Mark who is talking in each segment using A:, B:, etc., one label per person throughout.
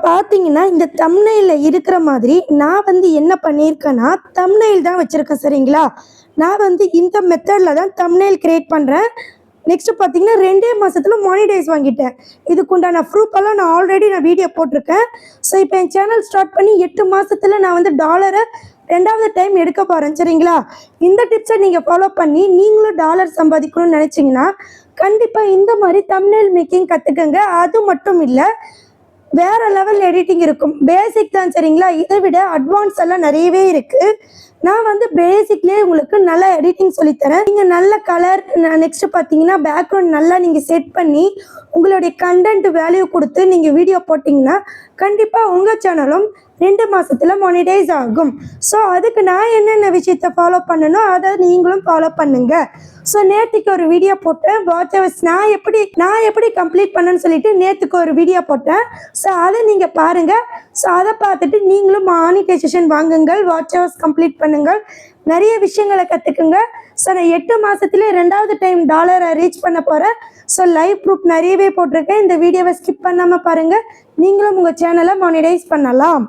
A: பார்த்தீங்கன்னா, இந்த தம்ப்நெயில்ல இருக்கிற மாதிரி நான் என்ன பண்ணியிருக்கேன்னா, தம்ப்நெயில் தான் வச்சிருக்கேன் சரிங்களா? நான் இந்த மெத்தட்ல தான் தம்ப்நெயில் கிரியேட் பண்றேன். நெக்ஸ்ட் பார்த்தீங்கன்னா, 2 மாசத்துல மானிடைஸ் வாங்கிட்டேன். இதுக்குண்டான ப்ரூஃப் எல்லாம் நான் ஆல்ரெடி வீடியோ போட்டிருக்கேன். ஸோ இப்போ என் சேனல் ஸ்டார்ட் பண்ணி 8 மாசத்துல நான் டாலர 2வது டைம் எடுக்க போறேன் சரிங்களா? இந்த டிப்ஸை நீங்க ஃபாலோ பண்ணி நீங்களும் டாலர் சம்பாதிக்கணும்னு நினைச்சீங்கன்னா, கண்டிப்பா இந்த மாதிரி தம்ப்நெயில் மேக்கிங் கத்துக்கங்க. அது மட்டும் இல்ல, வேற லெவல் எடிட்டிங் இருக்கும். பேசிக் தான் சரிங்களா? இதை விட அட்வான்ஸ் எல்லாம் நிறையவே இருக்கு. நான் பேசிக்லேயே உங்களுக்கு நல்ல எடிட்டிங் சொல்லித்தரேன். நீங்கள் நல்ல கலர், நெக்ஸ்ட் பார்த்தீங்கன்னா பேக்ரவுண்ட் நல்லா நீங்கள் செட் பண்ணி உங்களுடைய கண்டென்ட் வேல்யூ கொடுத்து நீங்கள் வீடியோ போட்டிங்கன்னா கண்டிப்பாக உங்கள் சேனலும் 2 மாசத்துல மானிடைஸ் ஆகும். ஸோ அதுக்கு நான் என்னென்ன விஷயத்த ஃபாலோ பண்ணணும் அதை நீங்களும் ஃபாலோ பண்ணுங்க. ஸோ நேற்றுக்கு ஒரு வீடியோ போட்டேன். வாட்ச் ஹவர்ஸ் நான் எப்படி கம்ப்ளீட் பண்ணேன்னு சொல்லிட்டு நேற்றுக்கு ஒரு வீடியோ போட்டேன். ஸோ அதை நீங்கள் பாருங்கள். ஸோ அதை பார்த்துட்டு நீங்களும் மானிடைசேஷன் வாங்குங்கள், வாட்ச் ஹவர்ஸ் கம்ப்ளீட் பண்ணுங்கள், நிறைய விஷயங்களை கற்றுக்குங்க. ஸோ நான் 8 மாசத்துல 2வது டைம் டாலரை ரீச் பண்ண போகிறேன். ஸோ லைவ் ப்ரூஃப் நிறையவே போட்டிருக்கேன். இந்த வீடியோவை ஸ்கிப் பண்ணாமல் பாருங்கள். நீங்களும் உங்கள் சேனலை மானிடைஸ் பண்ணலாம்.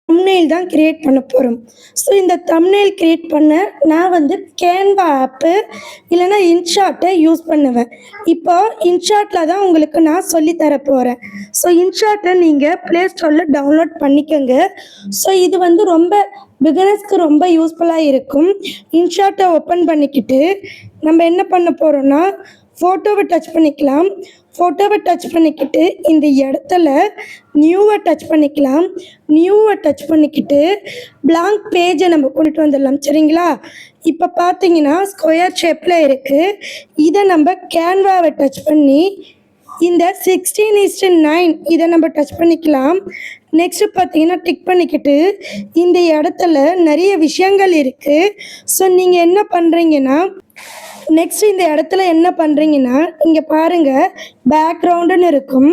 A: தம்ப்நெயில் தான் கிரியேட் பண்ண போகிறோம். ஸோ இந்த தம்ப்நெயில் கிரியேட் பண்ண நான் கேன்வா ஆப்பு இல்லைனா இன்ஷாட்டை யூஸ் பண்ணுவேன். இப்போ இன்ஷாட்டில் தான் உங்களுக்கு நான் சொல்லித்தர போகிறேன். ஸோ இன்ஷாட்டை நீங்கள் ப்ளே ஸ்டோரில் டவுன்லோட் பண்ணிக்கோங்க. ஸோ இது ரொம்ப பிகினர்ஸ்க்கு ரொம்ப யூஸ்ஃபுல்லாக இருக்கும். இன்ஷாட்டை ஓப்பன் பண்ணிக்கிட்டு நம்ம என்ன பண்ண போகிறோன்னா, ஃபோட்டோவை டச் பண்ணிக்கலாம். ஃபோட்டோவை டச் பண்ணிக்கிட்டு இந்த இடத்துல நியூவை டச் பண்ணிக்கலாம். நியூவை டச் பண்ணிக்கிட்டு பிளாங்க் பேஜை நம்ம கொண்டுட்டு வந்துடலாம் சரிங்களா? இப்போ பார்த்தீங்கன்னா ஸ்கொயர் ஷேப்பில் இருக்குது. இதை நம்ம கேன்வாவை டச் பண்ணி இந்த 16:9 இதை நம்ம டச் பண்ணிக்கலாம். நெக்ஸ்ட் பார்த்தீங்கன்னா டிக் பண்ணிக்கிட்டு இந்த இடத்துல நிறைய விஷயங்கள் இருக்குது. ஸோ நீங்கள் என்ன பண்ணுறீங்கன்னா, நெக்ஸ்ட் இந்த இடத்துல என்ன பண்ணுறீங்கன்னா, இங்கே பாருங்கள் பேக்ரவுண்டுன்னு இருக்கும்.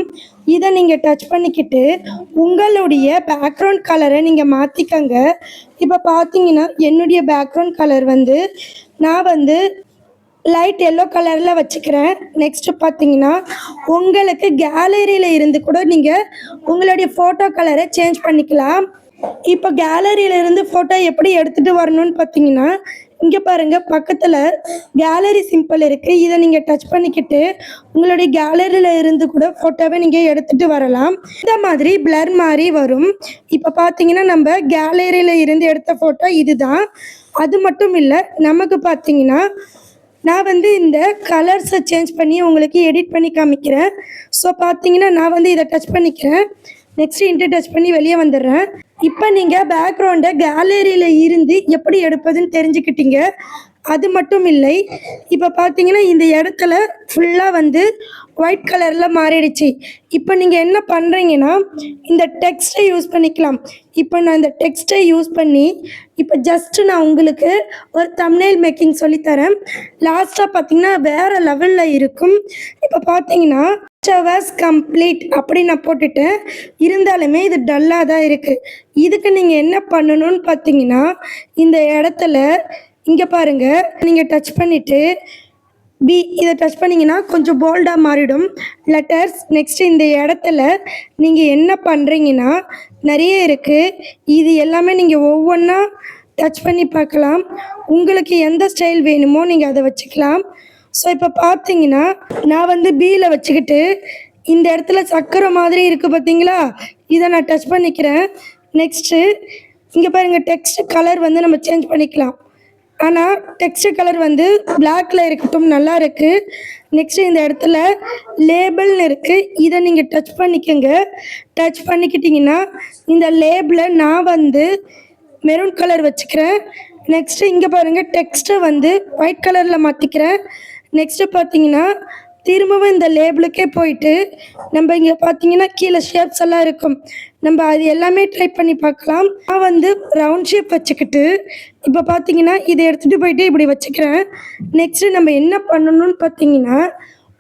A: இதை நீங்கள் டச் பண்ணிக்கிட்டு உங்களுடைய பேக்ரவுண்ட் கலரை நீங்கள் மாற்றிக்கங்க. இப்போ பார்த்தீங்கன்னா என்னுடைய பேக்ரவுண்ட் கலர் நான் லைட் எல்லோ கலரில் வச்சுக்கிறேன். நெக்ஸ்ட்டு பார்த்தீங்கன்னா உங்களுக்கு கேலரியில் இருந்து கூட நீங்கள் உங்களுடைய ஃபோட்டோ கலரை சேஞ்ச் பண்ணிக்கலாம். இப்போ கேலரியிலேருந்து ஃபோட்டோ எப்படி எடுத்துகிட்டு வரணும்னு பார்த்தீங்கன்னா, இங்கே பாருங்கள் பக்கத்தில் கேலரி சிம்பிள் இருக்குது. இதை நீங்கள் டச் பண்ணிக்கிட்டு உங்களுடைய கேலரியில் இருந்து கூட ஃபோட்டோவை நீங்கள் எடுத்துகிட்டு வரலாம். இந்த மாதிரி பிளர் மாதிரி வரும். இப்போ பார்த்தீங்கன்னா நம்ம கேலரியில் இருந்து எடுத்த ஃபோட்டோ இதுதான். அது மட்டும் இல்லை, நமக்கு பார்த்தீங்கன்னா நான் இந்த கலர்ஸை சேஞ்ச் பண்ணி உங்களுக்கு எடிட் பண்ணி காமிக்கிறேன். ஸோ பார்த்தீங்கன்னா நான் இதை டச் பண்ணிக்கிறேன். நெக்ஸ்ட் இன்ட்டு டச் பண்ணி வெளியே வந்துடுறேன். இப்போ நீங்கள் பேக்ரவுண்டை கேலரியில் இருந்து எப்படி எடுப்பதுன்னு தெரிஞ்சுக்கிட்டீங்க. அது மட்டும் இல்லை, இப்போ பார்த்தீங்கன்னா இந்த இடத்துல ஃபுல்லாக ஒயிட் கலரில் மாறிடுச்சு. இப்போ நீங்கள் என்ன பண்ணுறீங்கன்னா, இந்த டெக்ஸ்ட்டை யூஸ் பண்ணிக்கலாம். இப்போ நான் இந்த டெக்ஸ்ட்டை யூஸ் பண்ணி இப்போ ஜஸ்ட்டு நான் உங்களுக்கு ஒரு தம்ப்நெயில் மேக்கிங் சொல்லித்தரேன். லாஸ்ட்டாக பார்த்தீங்கன்னா வேறு லெவலில் இருக்கும். இப்போ பார்த்தீங்கன்னா ஹவர்ஸ் கம்ப்ளீட் அப்படி நான் போட்டுட்டேன். இருந்தாலுமே இது டல்லாக தான் இருக்குது. இதுக்கு நீங்கள் என்ன பண்ணணும்னு பார்த்தீங்கன்னா, இந்த இடத்துல இங்கே பாருங்கள், நீங்கள் டச் பண்ணிவிட்டு இதை டச் பண்ணிங்கன்னா கொஞ்சம் போல்டாக மாறிடும் லெட்டர்ஸ். நெக்ஸ்ட்டு இந்த இடத்துல நீங்கள் என்ன பண்ணுறீங்கன்னா, நிறைய இருக்குது. இது எல்லாமே நீங்கள் ஒவ்வொன்றா டச் பண்ணி பார்க்கலாம். உங்களுக்கு எந்த ஸ்டைல் வேணுமோ நீங்கள் அதை வச்சுக்கலாம். ஸோ இப்போ பார்த்தீங்கன்னா நான் பியில் வச்சுக்கிட்டு இந்த இடத்துல சக்கரை மாதிரி இருக்குது பார்த்தீங்களா, இதை நான் டச் பண்ணிக்கிறேன். நெக்ஸ்ட்டு இங்கே பாருங்கள் டெக்ஸ்ட் கலர் நம்ம சேஞ்ச் பண்ணிக்கலாம். ஆனால் டெக்ஸ்ட் கலர் பிளாக்ல இருக்கட்டும், நல்லா இருக்குது. நெக்ஸ்ட்டு இந்த இடத்துல லேபிள்னு இருக்குது. இதை நீங்கள் டச் பண்ணிக்கோங்க. டச் பண்ணிக்கிட்டிங்கன்னா இந்த லேபிளை நான் மெரூன் கலர் வச்சுக்கிறேன். நெக்ஸ்ட்டு இங்கே பாருங்கள் டெக்ஸ்ட்டை ஒயிட் கலரில் மாற்றிக்கிறேன். நெக்ஸ்ட்டு பார்த்தீங்கன்னா திரும்பவும் இந்த லேபிளுக்கே போயிட்டு நம்ம இங்கே பார்த்தீங்கன்னா கீழே ஷேப்ஸ் எல்லாம் இருக்கும். நம்ம அது எல்லாமே ட்ரை பண்ணி பார்க்கலாம். நான் ரவுண்ட் ஷேப் வச்சுக்கிட்டு இப்போ பார்த்தீங்கன்னா இதை எடுத்துகிட்டு போயிட்டு இப்படி வச்சுக்கிறேன். நெக்ஸ்ட்டு நம்ம என்ன பண்ணணும்னு பார்த்தீங்கன்னா,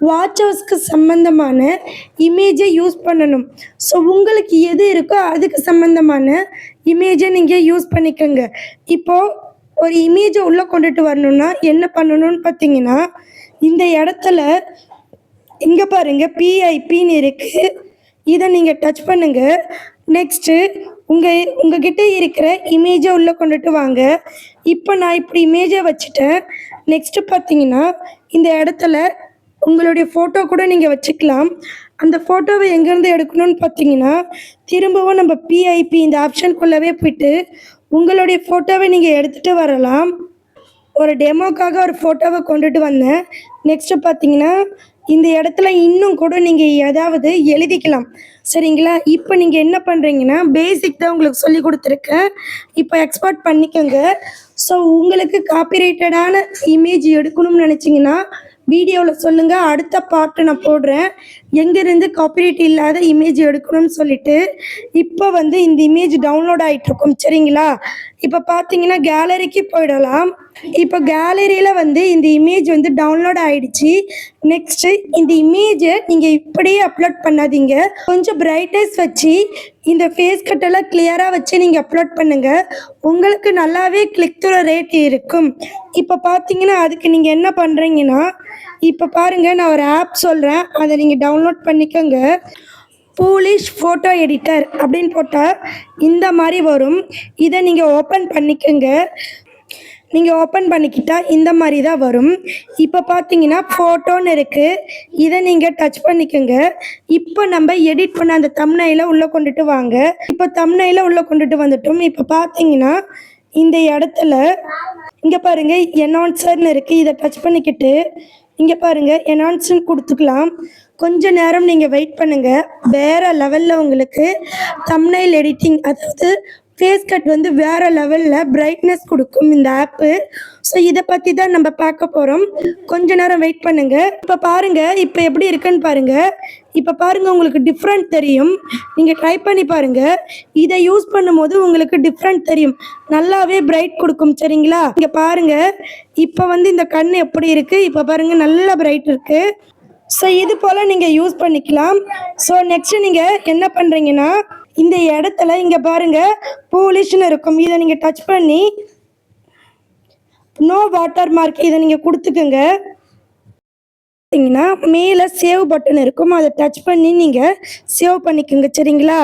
A: வாட்ச் ஹவர்ஸ்க்கு சம்மந்தமான இமேஜை யூஸ் பண்ணணும். ஸோ உங்களுக்கு எது இருக்கோ அதுக்கு சம்மந்தமான இமேஜை நீங்கள் யூஸ் பண்ணிக்கோங்க. இப்போது ஒரு இமேஜை உள்ளே கொண்டுட்டு வரணுன்னா என்ன பண்ணணும்னு பார்த்தீங்கன்னா, இந்த இடத்துல இங்கே பாருங்கள் பிஐபின்னு இருக்குது. இதை நீங்கள் டச் பண்ணுங்கள். நெக்ஸ்ட்டு உங்ககிட்ட இருக்கிற இமேஜை உள்ளே கொண்டுட்டு வாங்க. இப்போ நான் இப்படி இமேஜை வச்சுட்டேன். நெக்ஸ்ட்டு பார்த்தீங்கன்னா இந்த இடத்துல உங்களுடைய ஃபோட்டோ கூட நீங்கள் வச்சுக்கலாம். அந்த ஃபோட்டோவை எங்கேருந்து எடுக்கணும்னு பார்த்தீங்கன்னா, திரும்பவும் நம்ம பிஐபி இந்த ஆப்ஷனுக்குள்ளவே போயிட்டு உங்களுடைய ஃபோட்டோவை நீங்கள் எடுத்துகிட்டு வரலாம். ஒரு டெமோக்காக ஒரு ஃபோட்டோவை கொண்டுட்டு வந்தேன். நெக்ஸ்ட்டு பார்த்தீங்கன்னா இந்த இடத்துல இன்னும் கூட நீங்கள் ஏதாவது எழுதிக்கலாம். சரிங்களா? இப்போ நீங்கள் என்ன பண்ணுறீங்கன்னா, பேசிக் தான் உங்களுக்கு சொல்லிக் கொடுத்துருக்கேன். இப்போ எக்ஸ்போர்ட் பண்ணிக்கோங்க. ஸோ உங்களுக்கு காப்பிரைட்டடான இமேஜ் எடுக்கணும்னு நினச்சிங்கன்னா வீடியோவில் சொல்லுங்கள். அடுத்த பார்ட்டு நான் போடுறேன். எங்கேருந்து காப்பிரைட் இல்லாத இமேஜ் எடுக்கணும்னு சொல்லிட்டு. இப்போ வந்து இந்த இமேஜ் டவுன்லோட் ஆகிட்ருக்கும். சரிங்களா? இப்போ பார்த்தீங்கன்னா கேலரிக்கு போயிடலாம். இப்போ கேலரியில் வந்து இந்த இமேஜ் வந்து டவுன்லோட் ஆகிடுச்சு. நெக்ஸ்ட்டு இந்த இமேஜை நீங்கள் இப்படியே அப்லோட் பண்ணாதீங்க. கொஞ்சம் பிரைட்னஸ் வச்சு இந்த ஃபேஸ் கட்டெல்லாம் கிளியராக வச்சு நீங்கள் அப்லோட் பண்ணுங்கள். உங்களுக்கு நல்லாவே கிளிக் த்ரூ ரேட் இருக்கும். இப்போ பார்த்தீங்கன்னா அதுக்கு நீங்கள் என்ன பண்ணுறீங்கன்னா, இப்போ பாருங்கள் நான் ஒரு ஆப் சொல்கிறேன். அதை நீங்கள் டவுன்லோட் பண்ணிக்கோங்க. பூலிஷ் ஃபோட்டோ எடிட்டர் அப்படின்னு போட்டால் இந்த மாதிரி வரும். இதை நீங்கள் ஓப்பன் பண்ணிக்கோங்க. நீங்கள் ஓப்பன் பண்ணிக்கிட்டால் இந்த மாதிரி தான் வரும். இப்போ பார்த்தீங்கன்னா ஃபோட்டோன்னு இருக்குது. இதை நீங்கள் டச் பண்ணிக்கோங்க. இப்போ நம்ம எடிட் பண்ண அந்த தம்ப்நெயிலை உள்ளே கொண்டுட்டு வாங்க. இப்போ தம்ப்நெயிலை உள்ளே கொண்டுட்டு வந்துட்டோம். இப்போ பார்த்தீங்கன்னா இந்த இடத்துல இங்கே பாருங்கள் என்ஹான்சர்னு இருக்குது. இதை டச் பண்ணிக்கிட்டு இங்கே பாருங்கள் என்ஹான்ஸ்ன்னு கொடுத்துக்கலாம். கொஞ்ச நேரம் நீங்கள் வெயிட் பண்ணுங்கள். வேறு லெவலில் உங்களுக்கு தம்ப்நெயில் எடிட்டிங், அதாவது ஃபேஸ் கட் வந்து வேறு லெவலில் பிரைட்னஸ் கொடுக்கும் இந்த ஆப்பு. ஸோ இதை பற்றி தான் நம்ம பார்க்க போகிறோம். கொஞ்ச நேரம் வெயிட் பண்ணுங்கள். இப்போ பாருங்கள் இப்போ எப்படி இருக்குன்னு பாருங்கள். இப்போ பாருங்கள் உங்களுக்கு டிஃப்ரெண்ட் தெரியும். நீங்கள் ட்ரை பண்ணி பாருங்கள். இதை யூஸ் பண்ணும்போது உங்களுக்கு டிஃப்ரெண்ட் தெரியும். நல்லாவே பிரைட் கொடுக்கும். சரிங்களா? இங்கே பாருங்கள் இப்போ வந்து இந்த கண் எப்படி இருக்குது. இப்போ பாருங்கள் நல்லா பிரைட் இருக்குது. ஸோ இது போல் நீங்கள் யூஸ் பண்ணிக்கலாம். ஸோ நெக்ஸ்ட்டு நீங்கள் என்ன பண்ணுறீங்கன்னா, இந்த இடத்துல இங்கே பாருங்கள் பூலிஷ்னு இருக்கும். இதை நீங்கள் டச் பண்ணி நோ வாட்டர் மார்க் இதை நீங்கள் கொடுத்துக்குங்க. பார்த்தீங்கன்னா மேலே சேவ் பட்டன் இருக்கும். அதை டச் பண்ணி நீங்கள் சேவ் பண்ணிக்கோங்க. சரிங்களா?